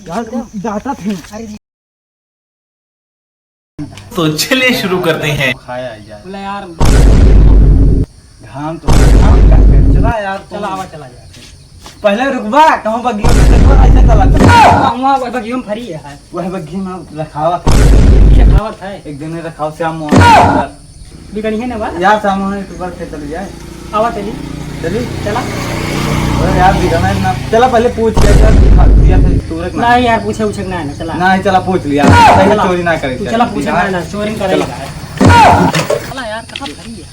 Data थे। तो चलिए शुरू करते हैं। खाया यार बोला यार घाम तो घाम का कर चला यार चला आवा चला यार पहले रुकवा कहूं बग्गी में देखो ऐसे चला वहाँ वह बगियों में फरी है वह बग्गी में रखावा ये खावत है एक दिन रखाव श्याम मोहन बिगड़ी है ना बा यार श्याम मोहन यूट्यूबर से चली जाए आवा चली चली चला अरे यार बिगड़ना ना चला पहले पूछ लिया यार दिया था तुरंत ना नहीं यार पूछे उछे ना चला नहीं चला पूछ लिया पहले चला। चोरी ना करे तू चला पूछे ना चोरी करेगा चला यार कहाँ फरी है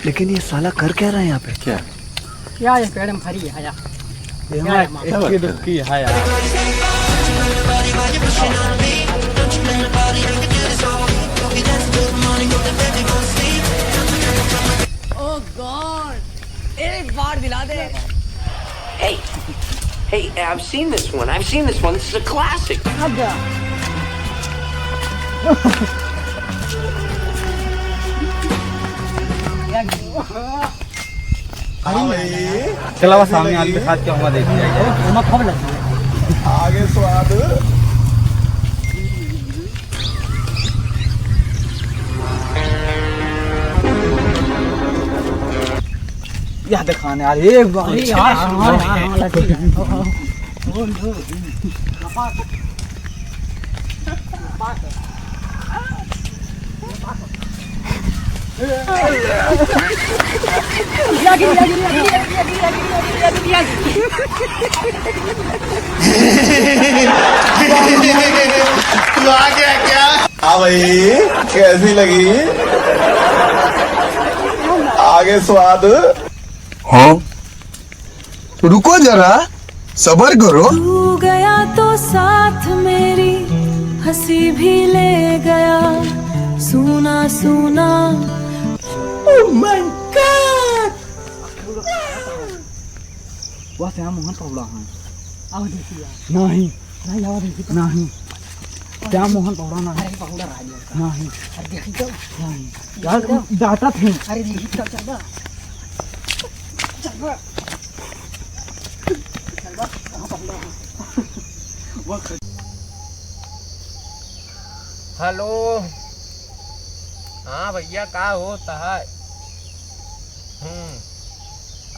लेकिन ये साला कर क्या रहा है यहाँ पे? क्या क्या ये पेड़ में फरी है आया इसकी दुखी है यार Oh God! एक बार दिला दे. Hey, I've seen this one. This is a classic. चला वो सामने आदमी के साथ क्या हुआ देख लिया मत खबर लगी आगे स्वाद यार दिखाने यार एक बार अरे यार हाँ लगी तू आ गया क्या? हाँ भाई कैसी लगी? आगे स्वाद हाँ रुको जरा सबर करो। तू गया तो साथ मेरी हंसी भी ले गया सुना सुना। Oh my God! वो श्याम मोहन पौड़ा है आवा देखिए नहीं नहीं आवा देखिए नहीं श्याम मोहन पौड़ा ना अरे पहुड़ा रहा है नहीं अरे देखी तो नहीं यार डाटा थे अरे देखी तो चल बा हेलो हाँ भैया का होता है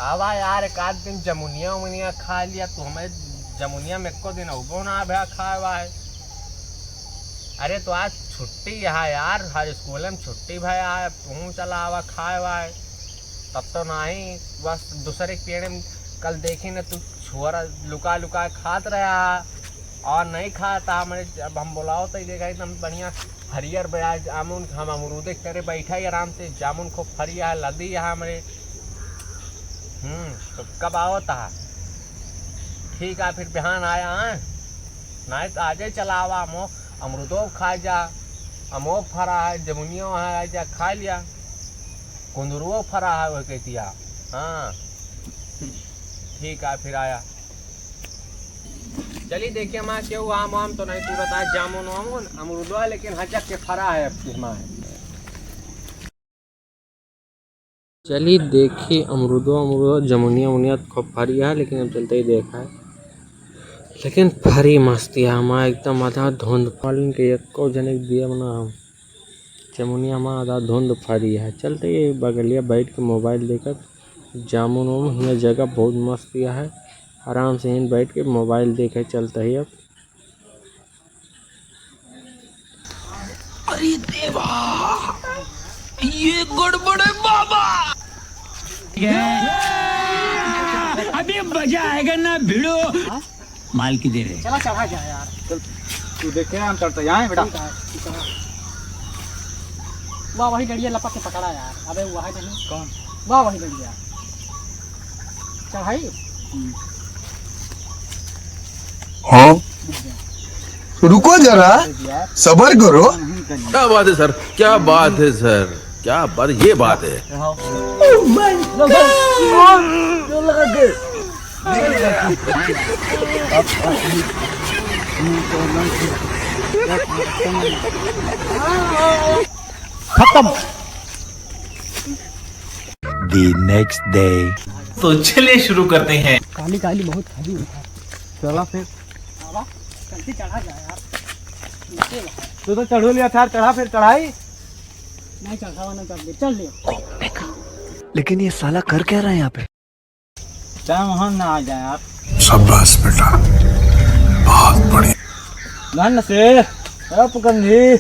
आवा यार एक आध दिन जमुनिया उमुनिया खा लिया तो हमें जमुनिया में को दिन उगो ना भैया खाए हुआ है। अरे तो आज छुट्टी है यार हर स्कूल में छुट्टी भैया है तू चला आवा खाए हुआ है तब तो नहीं बस दूसरे पेड़ में कल देखी न तू छोरा लुका लुका खात रहा और नहीं खाता हमारे जब हम बुलाओ तो देखा एकदम बढ़िया हरियर बया जामुन हम अमरूदे करे बैठा ही आराम से जामुन खूब फरिया है लदी है हमारे तो कब आओ था ठीक है फिर बिहान आया है नहीं तो आजे चला आवा अमरूदो खा जा अमो फरा है जमुनियो है जा खा लिया कुंदरुओ फरा है वह कहती हाँ ठीक है फिर आया चलिए देखिए हमारा क्यों आम आम तो नहीं तुरंत आज जामुन वामुन अमरूदो लेकिन हजक के फरा है अब हमारे चलिए देखिए अमरूदो जमुनिया उनिया खूब फरी है लेकिन अब चलते ही देखा है लेकिन फरी मस्ती है हमारा एकदम आधा धुंध फालिन के एक जने दिया बना जमुनिया हमारा आधा धुंध फरी है चलते ही बगलिया बैठ के मोबाइल लेकर जामुन वामुन यहाँ जगह बहुत मस्त है आराम से यहीं बैठ के मोबाइल देखे चलता ही अब अरे देवा ये गड़बड़ है बाबा अभी मजा आएगा ना भिड़ो माल की दे रहे चला चढ़ा जा यार तू देखे हम चलते यहाँ बेटा वाह वही डड़िया लपक के पकड़ा यार अबे वह नहीं कौन वाह वही डड़िया चढ़ाई हाँ रुको जरा सबर करो। क्या बात है सर क्या बात है सर क्या बात ये बात है Oh my खत्म। The next day. तो चलिए शुरू करते हैं। काली काली बहुत खाली चला फिर बाबा जल्दी चढ़ा जा यार। नीचे ला। तू तो चढ़ो लिया था यार, चढ़ा फिर चढ़ाई। नहीं चढ़ावा ना कर ले, चल लियो। लेकिन ये साला कर क्या रहा है यहाँ पे? चाहे मोहन ना आ जाए यार। शाबाश बेटा, बहुत बढ़िया। धन से पकंदी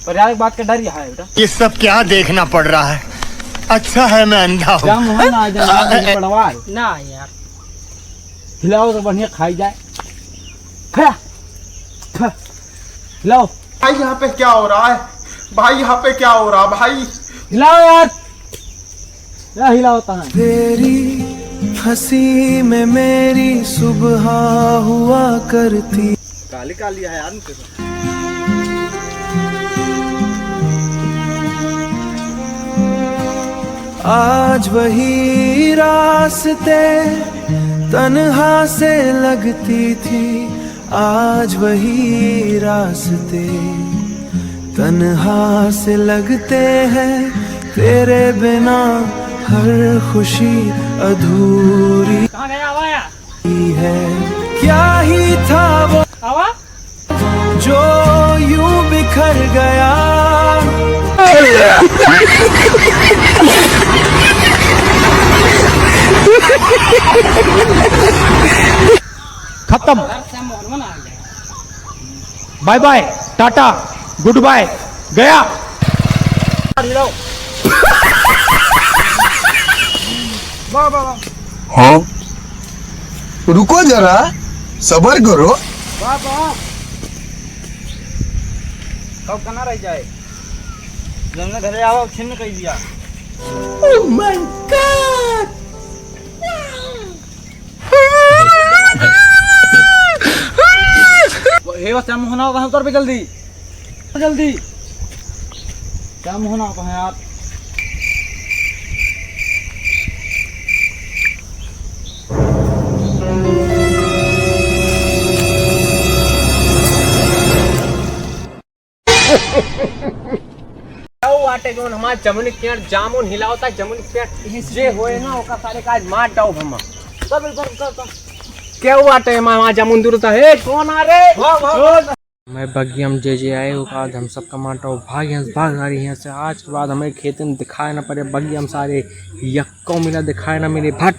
पर यार एक बात का डर यहाँ है बेटा। ये सब क्या देखना पड़ रहा है? अच्छा है मैं अंधा हूँ। चाहे मोहन ना आ जाए पड़वा ना यार, हिलाओ तो बढ़िया खाई जाए। हिलाओ भाई यहाँ पे क्या हो रहा है? भाई यहाँ पे क्या हो रहा है भाई? हिलाओ यार, क्या हिलाओ होता है? तेरी हंसी में मेरी सुबह हुआ करती। काली काली है यार मुझे तो। आज वही रास्ते तन्हा से लगती थी, आज वही रास्ते तन्हा से लगते हैं, तेरे बिना हर खुशी अधूरी कहाँ गया आवाया? है। क्या ही था वो आवा? जो यूं बिखर गया। खत्म। यार से मोहन बना गया। Bye bye, tata, goodbye, गया। हाँ रुको जरा, सबर करो। कब कना रह जाए जंगल घरे आओ छिन्न कह दिया। हे बस टाइम होना होगा उतर पे जल्दी जल्दी। टाइम होना होगा यार। वाटे जोन हमार जमुनी पेड़ जामुन हिलावता, जमुनी पेड़ जे होए ना ओका सारे काज मार डाउ हम। क्या वाटे हमार जामुन दूर था। हे कौन आ रे? मैं बग्गी हम जे आए हो का हम सब कमाटा भाग यहाँ भाग आ रही हैं से। आज के बाद हमें खेत में दिखाए ना पड़े, बग्गी हम सारे यक्को मिला दिखाए ना मेरे भट।